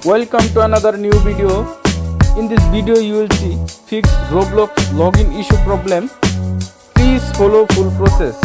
Welcome to another new video. In this video you will see fix Roblox login issue problem. Please follow full process.